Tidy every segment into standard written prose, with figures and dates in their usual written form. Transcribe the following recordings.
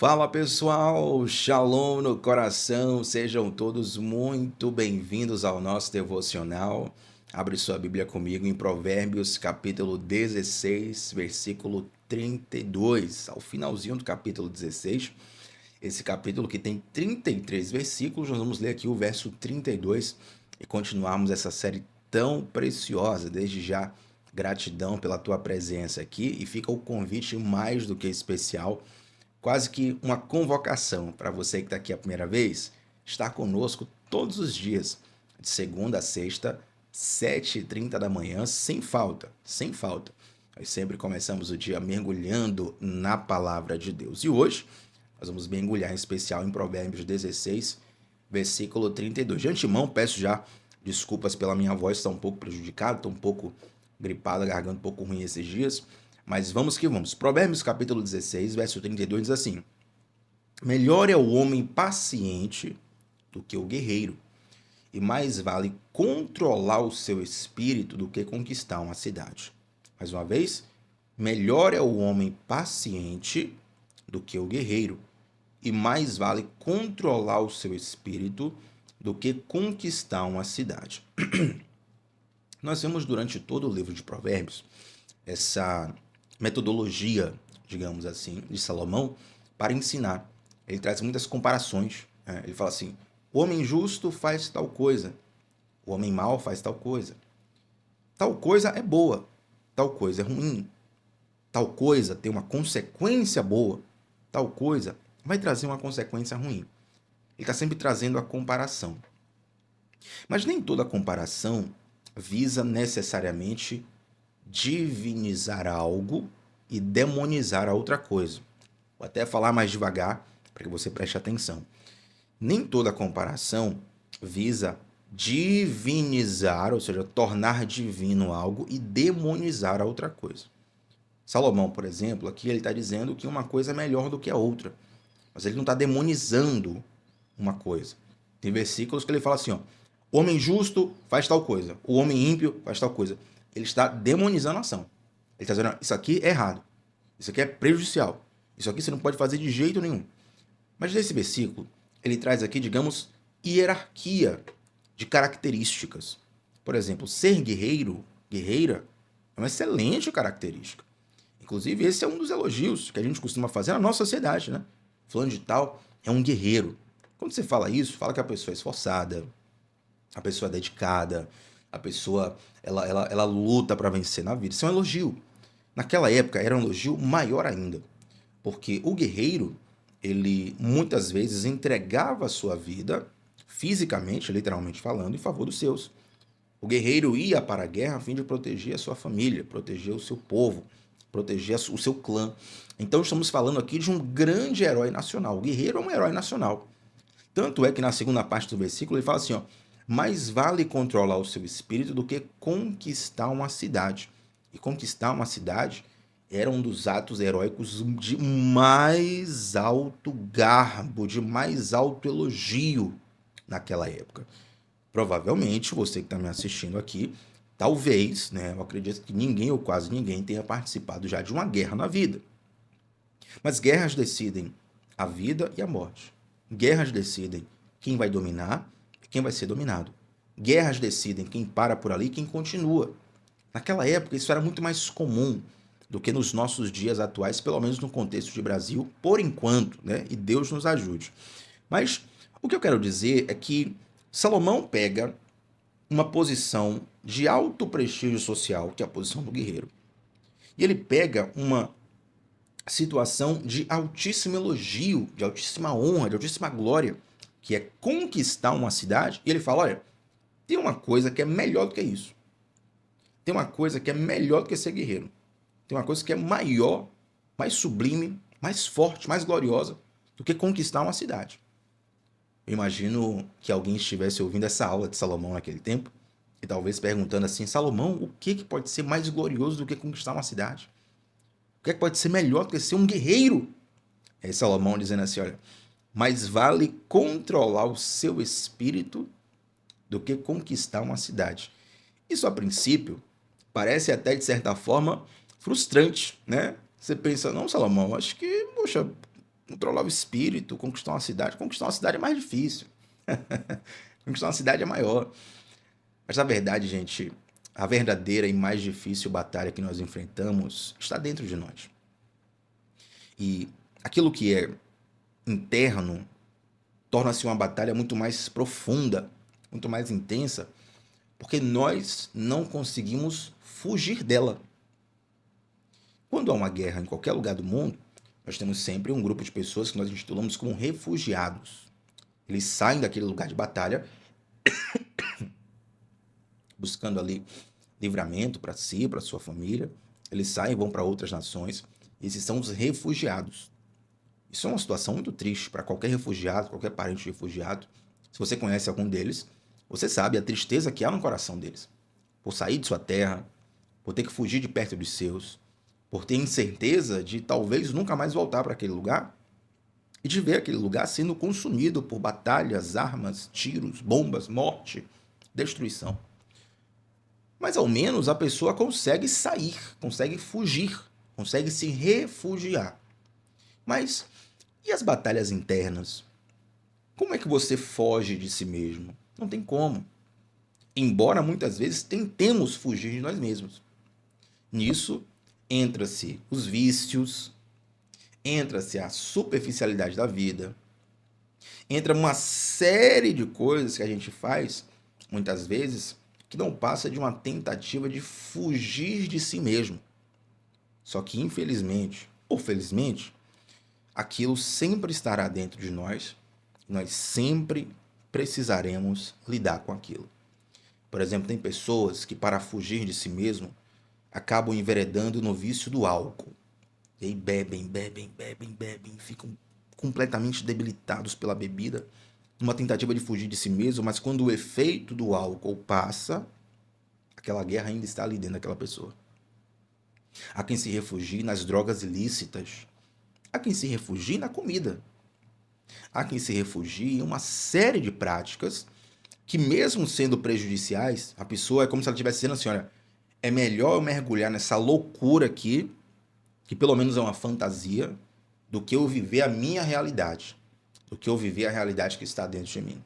Fala pessoal, Shalom no coração, sejam todos muito bem-vindos ao nosso devocional. Abre sua Bíblia comigo em Provérbios capítulo 16, versículo 32, ao finalzinho do capítulo 16. Esse capítulo que tem 33 versículos, nós vamos ler aqui o verso 32 e continuarmos essa série tão preciosa. Desde já, gratidão pela tua presença aqui e fica o convite mais do que especial, quase que uma convocação para você que está aqui a primeira vez, estar conosco todos os dias, de segunda a sexta, 7h30 da manhã, sem falta, sem falta. Nós sempre começamos o dia mergulhando na palavra de Deus. E hoje nós vamos mergulhar em especial em Provérbios 16, versículo 32. De antemão, peço já desculpas pela minha voz, está um pouco prejudicada, estou um pouco gripado, a garganta um pouco ruim esses dias. Mas vamos que vamos. Provérbios capítulo 16, verso 32 diz assim: Melhor é o homem paciente do que o guerreiro, e mais vale controlar o seu espírito do que conquistar uma cidade. Mais uma vez, melhor é o homem paciente do que o guerreiro, e mais vale controlar o seu espírito do que conquistar uma cidade. Nós vemos durante todo o livro de Provérbios essa metodologia, digamos assim, de Salomão para ensinar. Ele traz muitas comparações. Ele fala assim: o homem justo faz tal coisa, o homem mau faz tal coisa. Tal coisa é boa, tal coisa é ruim. Tal coisa tem uma consequência boa, tal coisa vai trazer uma consequência ruim. Ele está sempre trazendo a comparação. Mas nem toda comparação visa necessariamente divinizar algo e demonizar a outra coisa. Vou até falar mais devagar para que você preste atenção. Nem toda comparação visa divinizar, ou seja, tornar divino algo e demonizar a outra coisa. Salomão, por exemplo, aqui ele está dizendo que uma coisa é melhor do que a outra, mas ele não está demonizando uma coisa. Tem versículos que ele fala assim, ó: o homem justo faz tal coisa, o homem ímpio faz tal coisa. Ele está demonizando a ação. Ele está dizendo: isso aqui é errado, isso aqui é prejudicial, isso aqui você não pode fazer de jeito nenhum. Mas nesse versículo, ele traz aqui, digamos, hierarquia de características. Por exemplo, ser guerreiro, guerreira, é uma excelente característica. Inclusive, esse é um dos elogios que a gente costuma fazer na nossa sociedade, né? Fulano de tal é um guerreiro. Quando você fala isso, fala que a pessoa é esforçada, a pessoa é dedicada, a pessoa ela luta para vencer na vida. Isso é um elogio. Naquela época era um elogio maior ainda, porque o guerreiro, ele muitas vezes entregava a sua vida, fisicamente, literalmente falando, em favor dos seus. O guerreiro ia para a guerra a fim de proteger a sua família, proteger o seu povo, proteger o seu clã. Então estamos falando aqui de um grande herói nacional. O guerreiro é um herói nacional. Tanto é que na segunda parte do versículo ele fala assim, ó: mais vale controlar o seu espírito do que conquistar uma cidade. E conquistar uma cidade era um dos atos heróicos de mais alto garbo, de mais alto elogio naquela época. Provavelmente você que está me assistindo aqui, talvez, né, eu acredito que ninguém ou quase ninguém tenha participado já de uma guerra na vida. Mas guerras decidem a vida e a morte. Guerras decidem quem vai dominar e quem vai ser dominado. Guerras decidem quem para por ali e quem continua. Naquela época, isso era muito mais comum do que nos nossos dias atuais, pelo menos no contexto de Brasil, por enquanto, né? E Deus nos ajude. Mas o que eu quero dizer é que Salomão pega uma posição de alto prestígio social, que é a posição do guerreiro, e ele pega uma situação de altíssimo elogio, de altíssima honra, de altíssima glória, que é conquistar uma cidade, e ele fala: olha, tem uma coisa que é melhor do que isso. Tem uma coisa que é melhor do que ser guerreiro. Tem uma coisa que é maior, mais sublime, mais forte, mais gloriosa do que conquistar uma cidade. Eu imagino que alguém estivesse ouvindo essa aula de Salomão naquele tempo e talvez perguntando assim: Salomão, o que pode ser mais glorioso do que conquistar uma cidade? O que pode ser melhor do que ser um guerreiro? É Salomão dizendo assim: olha, mais vale controlar o seu espírito do que conquistar uma cidade. Isso, a princípio, parece até, de certa forma, frustrante, né? Você pensa: não, Salomão, acho que, poxa, controlar o espírito, conquistar uma cidade. Conquistar uma cidade é mais difícil. Conquistar uma cidade é maior. Mas na verdade, gente, a verdadeira e mais difícil batalha que nós enfrentamos está dentro de nós. E aquilo que é interno torna-se uma batalha muito mais profunda, muito mais intensa, porque nós não conseguimos fugir dela. Quando há uma guerra em qualquer lugar do mundo, nós temos sempre um grupo de pessoas que nós intitulamos como refugiados. Eles saem daquele lugar de batalha buscando ali livramento para si, para sua família. Eles saem e vão para outras nações. Esses são os refugiados. Isso é uma situação muito triste para qualquer refugiado, qualquer parente de refugiado. Se você conhece algum deles, você sabe a tristeza que há no coração deles. Por sair de sua terra, por ter que fugir de perto dos seus, por ter incerteza de talvez nunca mais voltar para aquele lugar e de ver aquele lugar sendo consumido por batalhas, armas, tiros, bombas, morte, destruição. Mas ao menos a pessoa consegue sair, consegue fugir, consegue se refugiar. Mas e as batalhas internas? Como é que você foge de si mesmo? Não tem como. Embora muitas vezes tentemos fugir de nós mesmos. Nisso entra-se os vícios, entra-se a superficialidade da vida, entra uma série de coisas que a gente faz, muitas vezes, que não passa de uma tentativa de fugir de si mesmo. Só que, infelizmente, ou felizmente, aquilo sempre estará dentro de nós, nós sempre precisaremos lidar com aquilo. Por exemplo, tem pessoas que, para fugir de si mesmo, acabam enveredando no vício do álcool. E aí bebem, ficam completamente debilitados pela bebida, numa tentativa de fugir de si mesmo, mas quando o efeito do álcool passa, aquela guerra ainda está ali dentro daquela pessoa. Há quem se refugie nas drogas ilícitas, há quem se refugie na comida, há quem se refugie em uma série de práticas que, mesmo sendo prejudiciais, a pessoa é como se ela estivesse dizendo assim: olha, é melhor eu mergulhar nessa loucura aqui, que pelo menos é uma fantasia, do que eu viver a minha realidade, do que eu viver a realidade que está dentro de mim.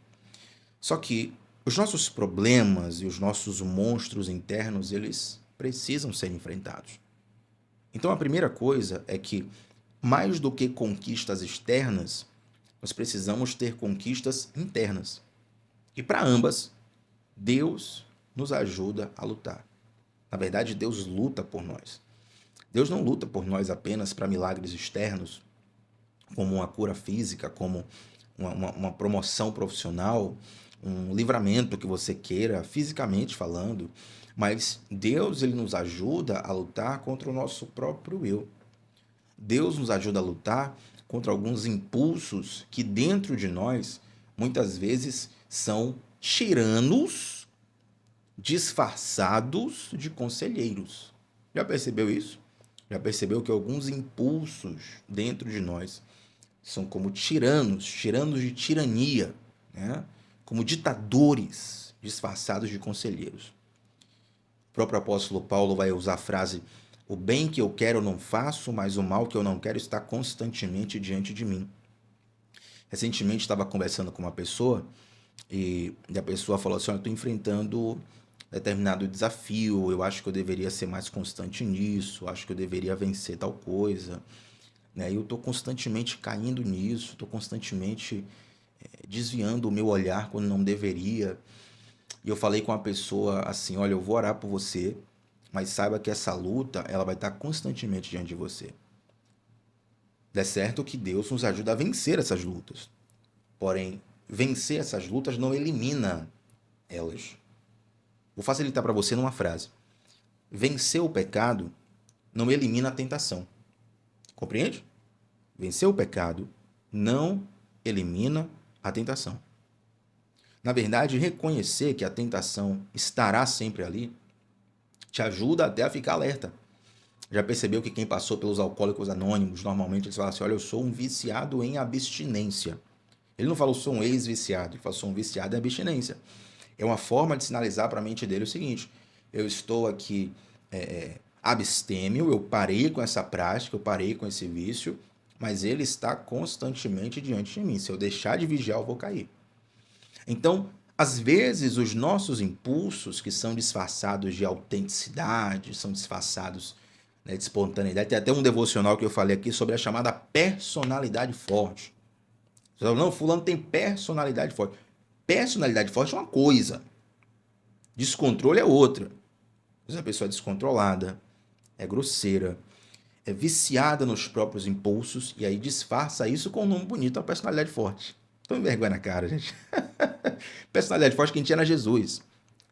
Só que os nossos problemas e os nossos monstros internos, eles precisam ser enfrentados. Então a primeira coisa é que, mais do que conquistas externas, nós precisamos ter conquistas internas. E para ambas, Deus nos ajuda a lutar. Na verdade, Deus luta por nós. Deus não luta por nós apenas para milagres externos, como uma cura física, como uma promoção profissional, um livramento que você queira, fisicamente falando, mas Deus, ele nos ajuda a lutar contra o nosso próprio eu. Deus nos ajuda a lutar contra alguns impulsos que dentro de nós, muitas vezes, são tiranos disfarçados de conselheiros. Já percebeu isso? Já percebeu que alguns impulsos dentro de nós são como tiranos, tiranos de tirania, né? Como ditadores disfarçados de conselheiros. O próprio apóstolo Paulo vai usar a frase: o bem que eu quero eu não faço, mas o mal que eu não quero está constantemente diante de mim. Recentemente estava conversando com uma pessoa e a pessoa falou assim: olha, eu estou enfrentando determinado desafio, eu acho que eu deveria ser mais constante nisso, acho que eu deveria vencer tal coisa, né? Eu estou constantemente caindo nisso, estou constantemente desviando o meu olhar quando não deveria. E eu falei com a pessoa assim: olha, eu vou orar por você, mas saiba que essa luta, ela vai estar constantemente diante de você. É certo que Deus nos ajuda a vencer essas lutas. Porém, vencer essas lutas não elimina elas. Vou facilitar para você numa frase: vencer o pecado não elimina a tentação. Compreende? Vencer o pecado não elimina a tentação. Na verdade, reconhecer que a tentação estará sempre ali te ajuda até a ficar alerta. Já percebeu que quem passou pelos alcoólicos anônimos, normalmente eles falam assim: olha, eu sou um viciado em abstinência. Ele não falou sou um ex-viciado, ele falou sou um viciado em abstinência. É uma forma de sinalizar para a mente dele o seguinte: eu estou aqui abstêmio, eu parei com essa prática, eu parei com esse vício, mas ele está constantemente diante de mim. Se eu deixar de vigiar, eu vou cair. Então, às vezes, os nossos impulsos, que são disfarçados de autenticidade, são disfarçados, né, de espontaneidade. Tem até um devocional que eu falei aqui sobre a chamada personalidade forte. Você fala, não, fulano tem personalidade forte. Personalidade forte é uma coisa, descontrole é outra. Às vezes a pessoa é descontrolada, é grosseira, é viciada nos próprios impulsos e aí disfarça isso com um nome bonito, uma personalidade forte. Tome vergonha na cara, gente. Personalidade forte quem tinha era Jesus.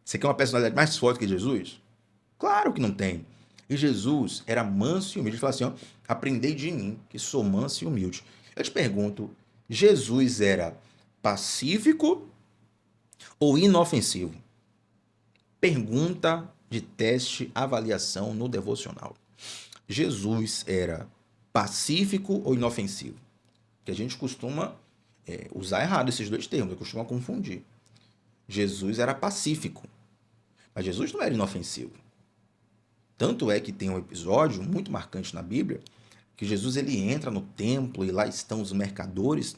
Você quer uma personalidade mais forte que Jesus? Claro que não tem. E Jesus era manso e humilde. Ele fala assim, ó, aprendei de mim, que sou manso e humilde. Eu te pergunto, Jesus era pacífico ou inofensivo? Pergunta de teste, avaliação no devocional. Jesus era pacífico ou inofensivo? Porque a gente costuma usar errado esses dois termos, costuma confundir. Jesus era pacífico, mas Jesus não era inofensivo. Tanto é que tem um episódio muito marcante na Bíblia, que Jesus ele entra no templo e lá estão os mercadores,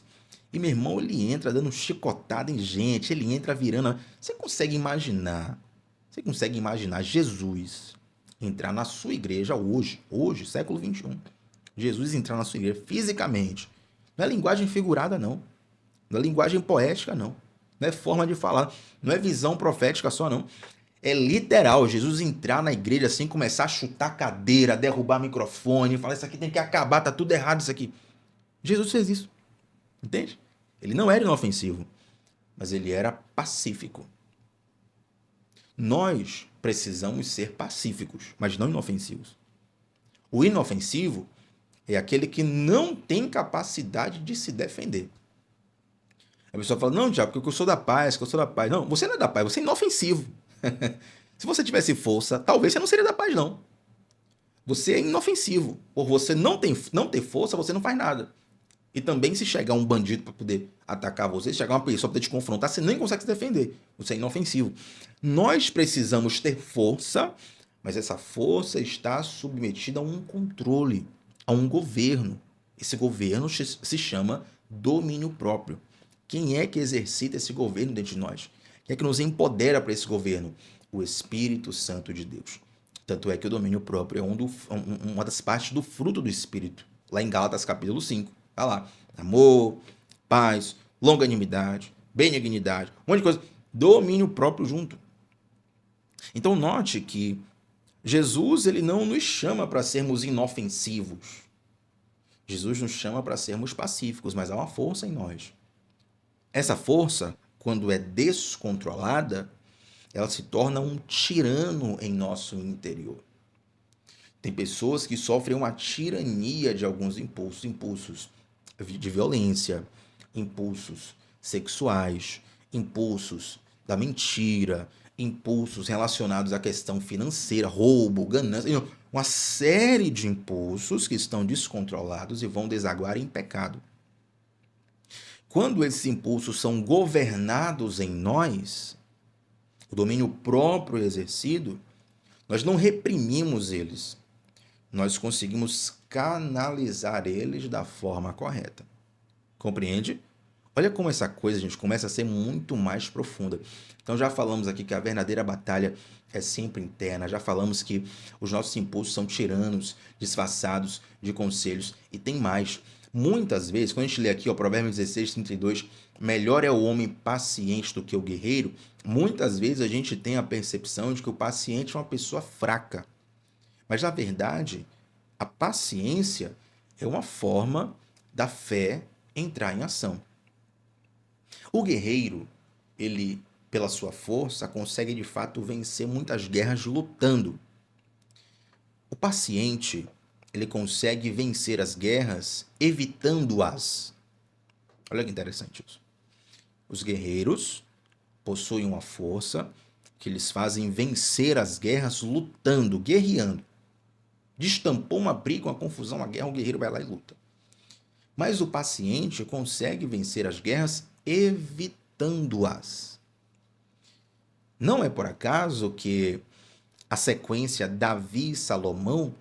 e meu irmão ele entra dando chicotada em gente, ele entra virando. Você consegue imaginar Jesus entrar na sua igreja hoje, século XXI, Jesus entrar na sua igreja fisicamente, não é linguagem figurada não, não é linguagem poética não, não é forma de falar, não é visão profética só não, é literal, Jesus entrar na igreja assim, começar a chutar cadeira, derrubar microfone, falar isso aqui tem que acabar, tá tudo errado isso aqui. Jesus fez isso, entende? Ele não era inofensivo, mas ele era pacífico. Nós precisamos ser pacíficos, mas não inofensivos. O inofensivo é aquele que não tem capacidade de se defender. A pessoa fala, não, Tiago, porque eu sou da paz, que eu sou da paz. Não, você não é da paz, você é inofensivo. Se você tivesse força, talvez você não seria da paz, não. Você é inofensivo. Por você não ter força, você não faz nada. E também se chegar um bandido para poder atacar você, se chegar uma pessoa para poder te confrontar, você nem consegue se defender. Você é inofensivo. Nós precisamos ter força, mas essa força está submetida a um controle, a um governo. Esse governo se chama domínio próprio. Quem é que exercita esse governo dentro de nós? Quem é que nos empodera para esse governo? O Espírito Santo de Deus. Tanto é que o domínio próprio é uma das partes do fruto do Espírito. Lá em Gálatas capítulo 5. Tá lá. Amor, paz, longanimidade, benignidade, um monte de coisa. Domínio próprio junto. Então note que Jesus ele não nos chama para sermos inofensivos. Jesus nos chama para sermos pacíficos, mas há uma força em nós. Essa força, quando é descontrolada, ela se torna um tirano em nosso interior. Tem pessoas que sofrem uma tirania de alguns impulsos de violência, impulsos sexuais, impulsos da mentira, impulsos relacionados à questão financeira, roubo, ganância, uma série de impulsos que estão descontrolados e vão desaguar em pecado. Quando esses impulsos são governados em nós, o domínio próprio exercido, nós não reprimimos eles, nós conseguimos canalizar eles da forma correta. Compreende? Olha como essa coisa, gente, começa a ser muito mais profunda. Então já falamos aqui que a verdadeira batalha é sempre interna, já falamos que os nossos impulsos são tiranos, disfarçados de conselhos, e tem mais. Muitas vezes, quando a gente lê aqui, ó, Provérbios 16, 32, melhor é o homem paciente do que o guerreiro, muitas vezes a gente tem a percepção de que o paciente é uma pessoa fraca. Mas, na verdade, a paciência é uma forma da fé entrar em ação. O guerreiro, ele, pela sua força, consegue de fato vencer muitas guerras lutando. O paciente, ele consegue vencer as guerras evitando-as. Olha que interessante isso. Os guerreiros possuem uma força que eles fazem vencer as guerras lutando, guerreando. Destampou uma briga, uma confusão, uma guerra, o guerreiro vai lá e luta. Mas o paciente consegue vencer as guerras evitando-as. Não é por acaso que a sequência Davi e Salomão,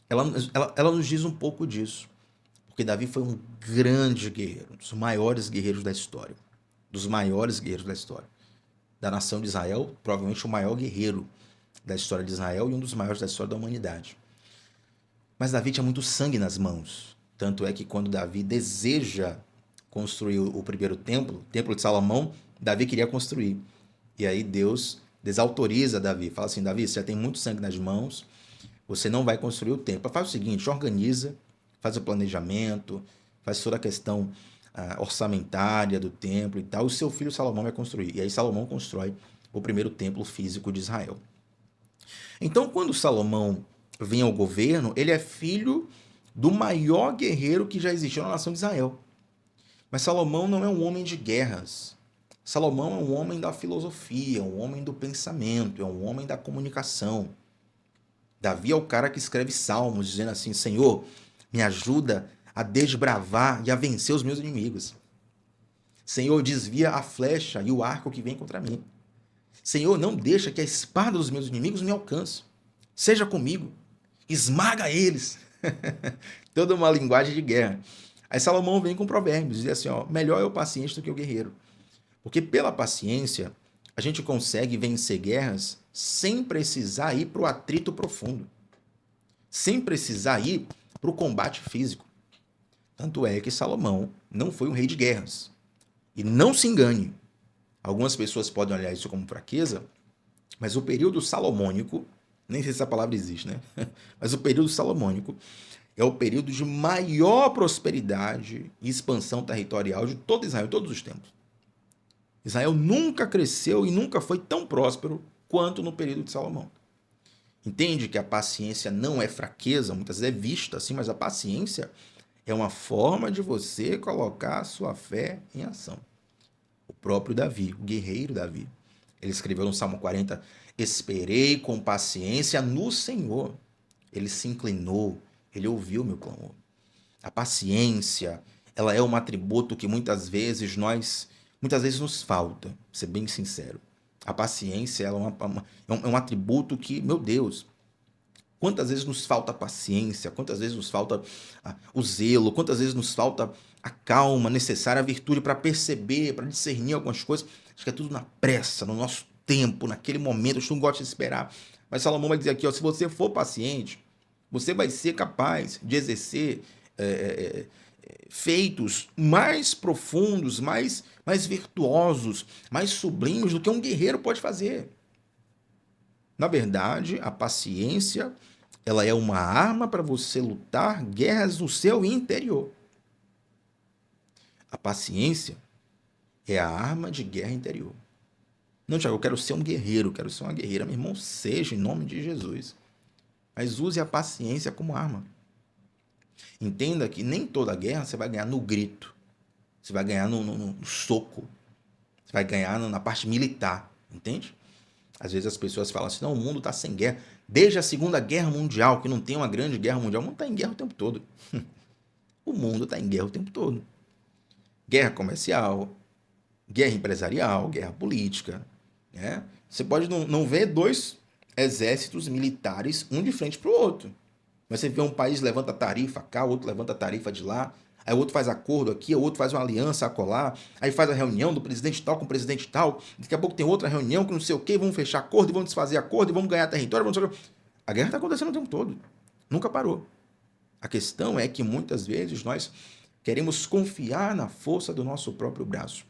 ela nos diz um pouco disso. Porque Davi foi um grande guerreiro, um dos maiores guerreiros da história. Dos maiores guerreiros da história. Da nação de Israel, provavelmente o maior guerreiro da história de Israel e um dos maiores da história da humanidade. Mas Davi tinha muito sangue nas mãos. Tanto é que quando Davi deseja construir o primeiro templo, o templo de Salomão, Davi queria construir. E aí Deus desautoriza Davi. Fala assim, Davi, você já tem muito sangue nas mãos, você não vai construir o templo. Faz o seguinte, organiza, faz o planejamento, faz toda a questão orçamentária do templo e tal. O seu filho Salomão vai construir. E aí Salomão constrói o primeiro templo físico de Israel. Então, quando Salomão vem ao governo, ele é filho do maior guerreiro que já existiu na nação de Israel. Mas Salomão não é um homem de guerras. Salomão é um homem da filosofia, um homem do pensamento, é um homem da comunicação. Davi é o cara que escreve salmos, dizendo assim, Senhor, me ajuda a desbravar e a vencer os meus inimigos. Senhor, desvia a flecha e o arco que vem contra mim. Senhor, não deixa que a espada dos meus inimigos me alcance. Seja comigo. Esmaga eles. Toda uma linguagem de guerra. Aí Salomão vem com provérbios, diz assim, ó, melhor é o paciente do que o guerreiro. Porque pela paciência, a gente consegue vencer guerras sem precisar ir para o atrito profundo. Sem precisar ir para o combate físico. Tanto é que Salomão não foi um rei de guerras. E não se engane, algumas pessoas podem olhar isso como fraqueza, mas o período salomônico, nem sei se essa palavra existe, né? Mas o período salomônico é o período de maior prosperidade e expansão territorial de todo Israel, em todos os tempos. Israel nunca cresceu e nunca foi tão próspero quanto no período de Salomão. Entende que a paciência não é fraqueza, muitas vezes é vista assim, mas a paciência é uma forma de você colocar a sua fé em ação. O próprio Davi, o guerreiro Davi, ele escreveu no Salmo 40, esperei com paciência no Senhor. Ele se inclinou, ele ouviu meu clamor. A paciência, ela é um atributo que muitas vezes nos falta, pra ser bem sincero. A paciência ela é um atributo que, meu Deus, quantas vezes nos falta a paciência, quantas vezes nos falta o zelo, quantas vezes nos falta a calma necessária, a virtude para perceber, para discernir algumas coisas. Acho que é tudo na pressa, no nosso tempo, naquele momento, a gente não gosta de esperar. Mas Salomão vai dizer aqui, ó, se você for paciente, você vai ser capaz de exercer feitos mais profundos, mais virtuosos, mais sublimes do que um guerreiro pode fazer. Na verdade, a paciência, ela é uma arma para você lutar guerras no seu interior. A paciência é a arma de guerra interior. Não, Tiago, eu quero ser um guerreiro, quero ser uma guerreira. Meu irmão, seja em nome de Jesus. Mas use a paciência como arma. Entenda que nem toda guerra você vai ganhar no grito. Você vai ganhar no soco. Você vai ganhar na parte militar. Entende? Às vezes as pessoas falam assim, não, o mundo está sem guerra. Desde a Segunda Guerra Mundial, que não tem uma grande guerra mundial, o mundo está em guerra o tempo todo. O mundo está em guerra o tempo todo. Guerra comercial, guerra empresarial, guerra política. Né? Você pode não ver dois exércitos militares, um de frente para o outro. Mas você vê um país levanta tarifa cá, o outro levanta tarifa de lá, aí o outro faz acordo aqui, o outro faz uma aliança acolá, aí faz a reunião do presidente tal com o presidente tal, daqui a pouco tem outra reunião que não sei o quê, vamos fechar acordo, vamos desfazer acordo, vamos ganhar território, vamos... A guerra está acontecendo o tempo todo, nunca parou. A questão é que muitas vezes nós queremos confiar na força do nosso próprio braço.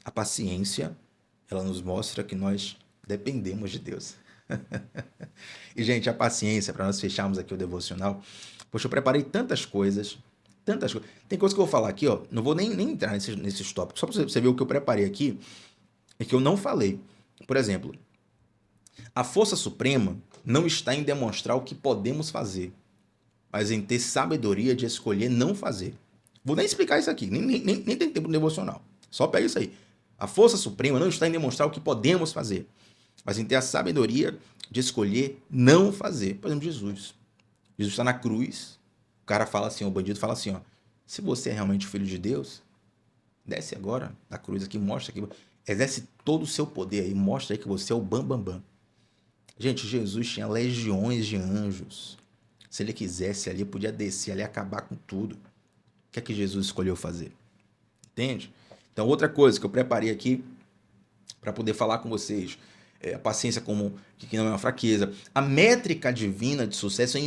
A paciência, ela nos mostra que nós dependemos de Deus. E, gente, a paciência, para nós fecharmos aqui o devocional, poxa, eu preparei tantas coisas. Tem coisas que eu vou falar aqui, ó, não vou nem entrar nesses tópicos, só para você ver o que eu preparei aqui e que eu não falei. Por exemplo, a força suprema não está em demonstrar o que podemos fazer, mas em ter sabedoria de escolher não fazer. Vou nem explicar isso aqui, nem tem tempo devocional. Só pega isso aí. A força suprema não está em demonstrar o que podemos fazer, mas em ter a sabedoria de escolher não fazer. Por exemplo, Jesus. Jesus está na cruz, o cara fala assim, o bandido fala assim, ó, se você é realmente o filho de Deus, desce agora da cruz aqui, mostra aqui, exerce todo o seu poder aí, mostra aí que você é o bam, bam, bam. Gente, Jesus tinha legiões de anjos. Se ele quisesse ali, podia descer ali e acabar com tudo. O que é que Jesus escolheu fazer? Entende? Então, outra coisa que eu preparei aqui para poder falar com vocês. A paciência como que não é uma fraqueza. A métrica divina de sucesso é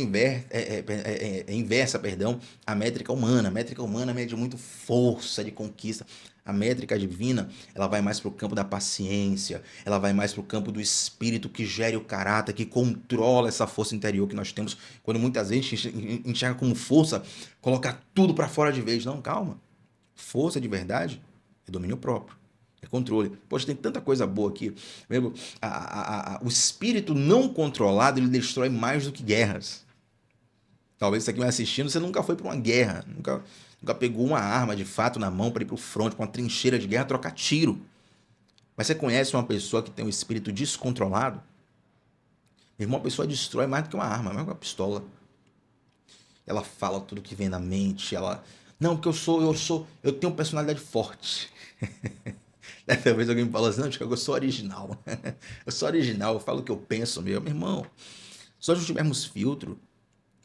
inversa, perdão, à métrica humana. A métrica humana mede muito força de conquista. A métrica divina, ela vai mais para o campo da paciência, ela vai mais para o campo do espírito que gere o caráter, que controla essa força interior que nós temos, quando muitas vezes a gente enxerga como força colocar tudo para fora de vez. Não, calma. Força de verdade é domínio próprio. É controle. Poxa, tem tanta coisa boa aqui. Mesmo, o espírito não controlado, ele destrói mais do que guerras. Talvez você aqui me assistindo, você nunca foi para uma guerra. Nunca pegou uma arma de fato na mão para ir para o fronte, para uma trincheira de guerra, trocar tiro. Mas você conhece uma pessoa que tem um espírito descontrolado? Meu irmão, a pessoa destrói mais do que uma arma, mais que uma pistola. Ela fala tudo que vem na mente. Não, porque eu tenho personalidade forte. Talvez alguém me fale assim, não, Thiago, eu sou original. Eu sou original, eu falo o que eu penso mesmo. Meu irmão, se nós não tivermos filtro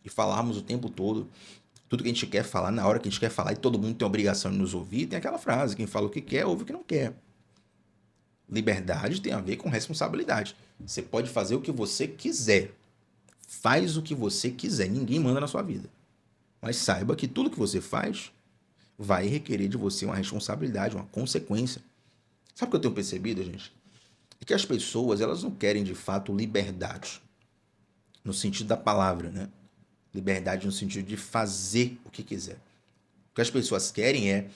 e falarmos o tempo todo, tudo que a gente quer falar, na hora que a gente quer falar, e todo mundo tem a obrigação de nos ouvir, tem aquela frase, quem fala o que quer, ouve o que não quer. Liberdade tem a ver com responsabilidade. Você pode fazer o que você quiser. Faz o que você quiser, ninguém manda na sua vida. Mas saiba que tudo que você faz vai requerer de você uma responsabilidade, uma consequência. Sabe o que eu tenho percebido, gente? É que as pessoas, elas não querem de fato liberdade, no sentido da palavra, né? Liberdade no sentido de fazer o que quiser. O que as pessoas querem é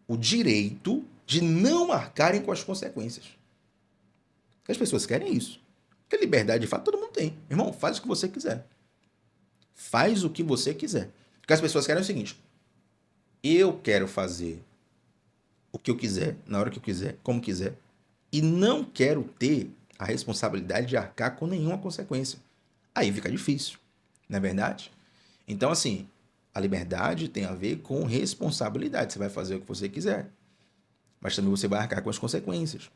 o direito de não arcarem com as consequências. O que as pessoas querem é isso. Porque liberdade, de fato, todo mundo tem. Irmão, faz o que você quiser. Faz o que você quiser. O que as pessoas querem é o seguinte: eu quero fazer o que eu quiser, na hora que eu quiser, como quiser, e não quero ter a responsabilidade de arcar com nenhuma consequência. Aí fica difícil, não é verdade? Então, assim, a liberdade tem a ver com responsabilidade. Você vai fazer o que você quiser, mas também você vai arcar com as consequências.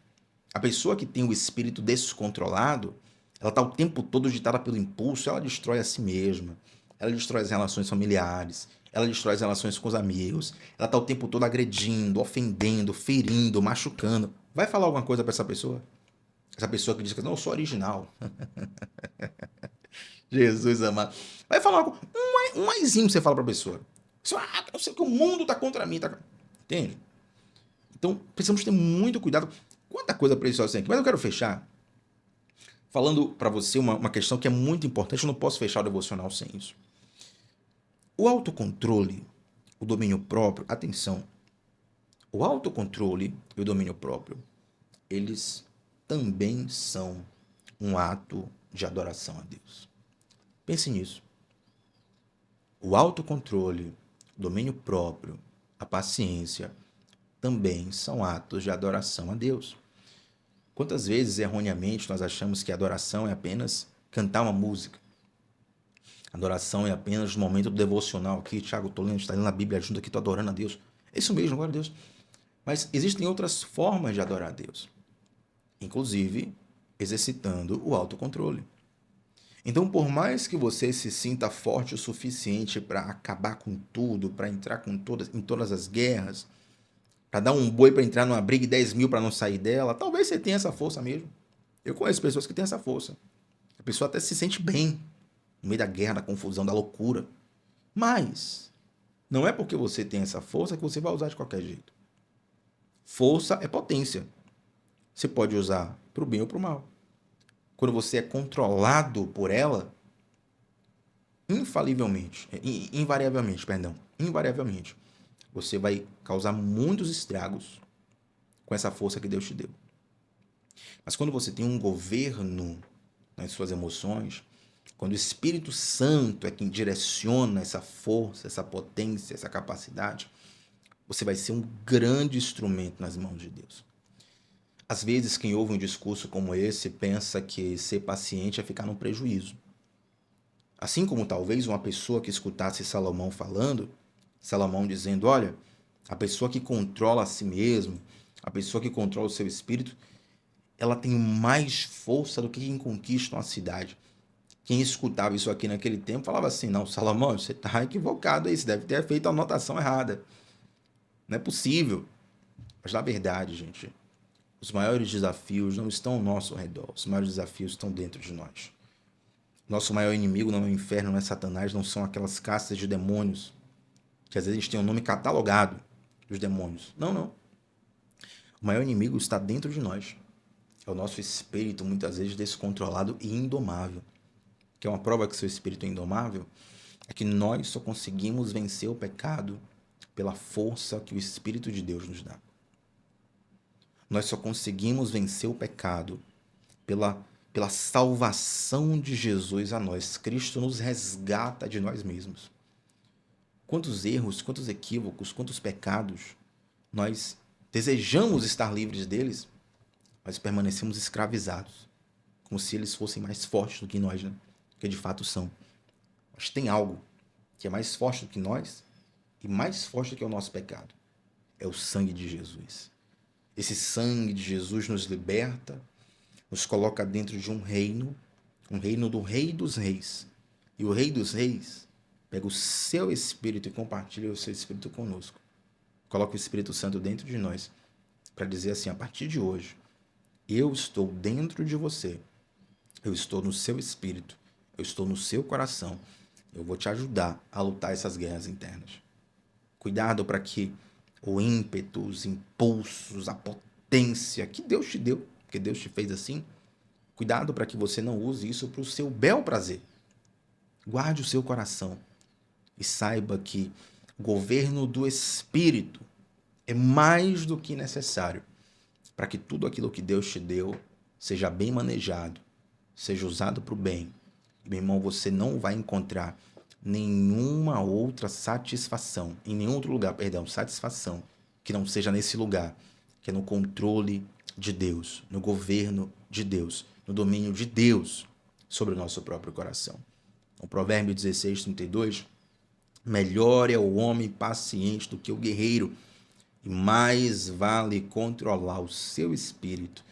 A pessoa que tem o espírito descontrolado, ela está o tempo todo agitada pelo impulso, ela destrói a si mesma, ela destrói as relações familiares, ela destrói as relações com os amigos, ela está o tempo todo agredindo, ofendendo, ferindo, machucando. Vai falar alguma coisa para essa pessoa? Essa pessoa que diz que não, eu sou original. Jesus amado. Vai falar algo, um maisinho você fala para a pessoa. Eu sei que o mundo está contra mim. Tá... Entende? Então, precisamos ter muito cuidado. Quanta coisa preciosa tem aqui. Mas eu quero fechar falando para você uma questão que é muito importante. Eu não posso fechar o devocional sem isso. O autocontrole, o domínio próprio, atenção, o autocontrole e o domínio próprio, eles também são um ato de adoração a Deus. Pense nisso. O autocontrole, o domínio próprio, a paciência, também são atos de adoração a Deus. Quantas vezes, erroneamente, nós achamos que adoração é apenas cantar uma música? Adoração é apenas o momento do devocional. Aqui, Thiago, estou lendo, está lendo a Bíblia junto aqui, estou adorando a Deus. É isso mesmo, glória a Deus. Mas existem outras formas de adorar a Deus, inclusive exercitando o autocontrole. Então, por mais que você se sinta forte o suficiente para acabar com tudo, para entrar em todas as guerras, para dar um boi para entrar numa briga e 10 mil para não sair dela, talvez você tenha essa força mesmo. Eu conheço pessoas que têm essa força. A pessoa até se sente bem no meio da guerra, da confusão, da loucura. Mas não é porque você tem essa força que você vai usar de qualquer jeito. Força é potência. Você pode usar para o bem ou para o mal. Quando você é controlado por ela, invariavelmente, você vai causar muitos estragos com essa força que Deus te deu. Mas quando você tem um governo nas suas emoções, quando o Espírito Santo é quem direciona essa força, essa potência, essa capacidade, você vai ser um grande instrumento nas mãos de Deus. Às vezes, quem ouve um discurso como esse pensa que ser paciente é ficar no prejuízo. Assim como talvez uma pessoa que escutasse Salomão falando, Salomão dizendo, olha, a pessoa que controla a si mesmo, a pessoa que controla o seu espírito, ela tem mais força do que quem conquista uma cidade. Quem escutava isso aqui naquele tempo falava assim: não, Salomão, você está equivocado aí, você deve ter feito a anotação errada. Não é possível. Mas na verdade, gente, os maiores desafios não estão ao nosso redor, os maiores desafios estão dentro de nós. Nosso maior inimigo não é o inferno, não é Satanás, não são aquelas castas de demônios, que às vezes a gente tem um nome catalogado dos demônios. Não, não. O maior inimigo está dentro de nós. É o nosso espírito, muitas vezes descontrolado e indomável. Que é uma prova que seu espírito é indomável, é que nós só conseguimos vencer o pecado pela força que o Espírito de Deus nos dá. Nós só conseguimos vencer o pecado pela salvação de Jesus a nós. Cristo nos resgata de nós mesmos. Quantos erros, quantos equívocos, quantos pecados nós desejamos estar livres deles, mas permanecemos escravizados, como se eles fossem mais fortes do que nós, né? Que de fato são. Mas tem algo que é mais forte do que nós e mais forte do que o nosso pecado. É o sangue de Jesus. Esse sangue de Jesus nos liberta, nos coloca dentro de um reino do Rei dos Reis. E o Rei dos Reis pega o seu Espírito e compartilha o seu Espírito conosco. Coloca o Espírito Santo dentro de nós para dizer assim: a partir de hoje, eu estou dentro de você, eu estou no seu espírito, eu estou no seu coração, eu vou te ajudar a lutar essas guerras internas. Cuidado para que o ímpeto, os impulsos, a potência que Deus te deu, porque Deus te fez assim, cuidado para que você não use isso para o seu bel prazer. Guarde o seu coração e saiba que o governo do Espírito é mais do que necessário para que tudo aquilo que Deus te deu seja bem manejado, seja usado para o bem. E, meu irmão, você não vai encontrar nenhuma outra satisfação, em nenhum outro lugar, satisfação, que não seja nesse lugar, que é no controle de Deus, no governo de Deus, no domínio de Deus sobre o nosso próprio coração. O Provérbio 16:32, melhor é o homem paciente do que o guerreiro, e mais vale controlar o seu espírito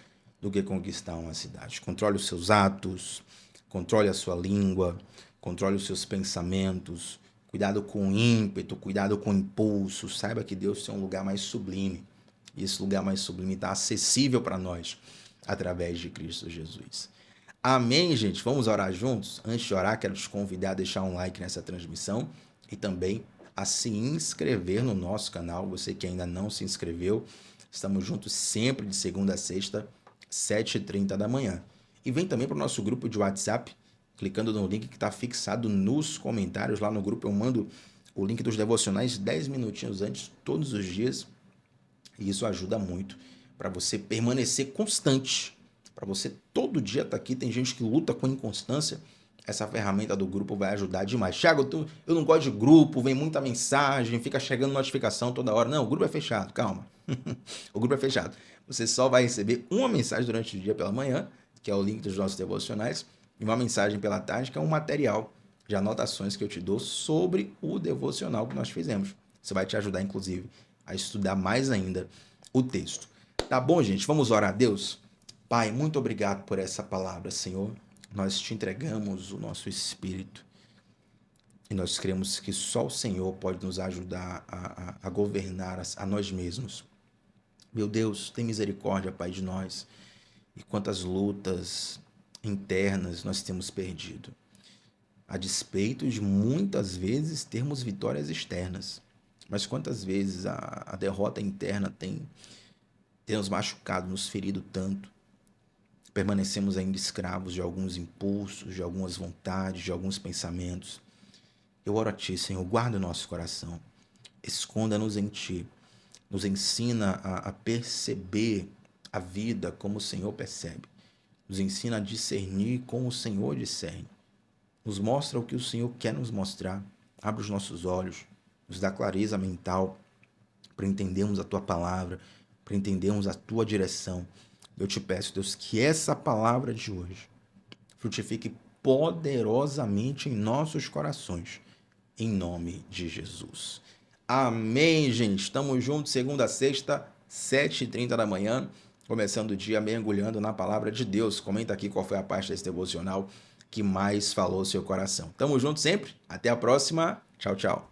do que conquistar uma cidade. Controle os seus atos, controle a sua língua, controle os seus pensamentos, cuidado com o ímpeto, cuidado com o impulso. Saiba que Deus tem um lugar mais sublime, e esse lugar mais sublime está acessível para nós através de Cristo Jesus. Amém, gente? Vamos orar juntos? Antes de orar, quero te convidar a deixar um like nessa transmissão e também a se inscrever no nosso canal. Você que ainda não se inscreveu, estamos juntos sempre de segunda a sexta, 7h30 da manhã. E vem também para o nosso grupo de WhatsApp, clicando no link que está fixado nos comentários. Lá no grupo eu mando o link dos devocionais 10 minutinhos antes, todos os dias. E isso ajuda muito para você permanecer constante, para você todo dia estar aqui. Tem gente que luta com inconstância. Essa ferramenta do grupo vai ajudar demais. Thiago, eu não gosto de grupo, vem muita mensagem, fica chegando notificação toda hora. Não, o grupo é fechado, calma. O grupo é fechado. Você só vai receber uma mensagem durante o dia pela manhã, que é o link dos nossos devocionais, e uma mensagem pela tarde, que é um material de anotações que eu te dou sobre o devocional que nós fizemos. Isso vai te ajudar, inclusive, a estudar mais ainda o texto. Tá bom, gente? Vamos orar a Deus? Pai, muito obrigado por essa palavra, Senhor. Nós te entregamos o nosso espírito e nós cremos que só o Senhor pode nos ajudar a governar a nós mesmos. Meu Deus, tem misericórdia, Pai, de nós. E quantas lutas internas nós temos perdido, a despeito de muitas vezes termos vitórias externas. Mas quantas vezes a derrota interna tem nos machucado, nos ferido tanto. Permanecemos ainda escravos de alguns impulsos, de algumas vontades, de alguns pensamentos. Eu oro a Ti, Senhor, guarda o nosso coração. Esconda-nos em Ti. Nos ensina a perceber a vida como o Senhor percebe. Nos ensina a discernir como o Senhor discerne. Nos mostra o que o Senhor quer nos mostrar. Abre os nossos olhos. Nos dá clareza mental para entendermos a Tua palavra, para entendermos a Tua direção. Eu te peço, Deus, que essa palavra de hoje frutifique poderosamente em nossos corações, em nome de Jesus. Amém, gente. Estamos juntos, segunda a sexta, 7h30 da manhã, começando o dia mergulhando na palavra de Deus. Comenta aqui qual foi a parte desse devocional que mais falou ao seu coração. Tamo junto sempre. Até a próxima. Tchau, tchau.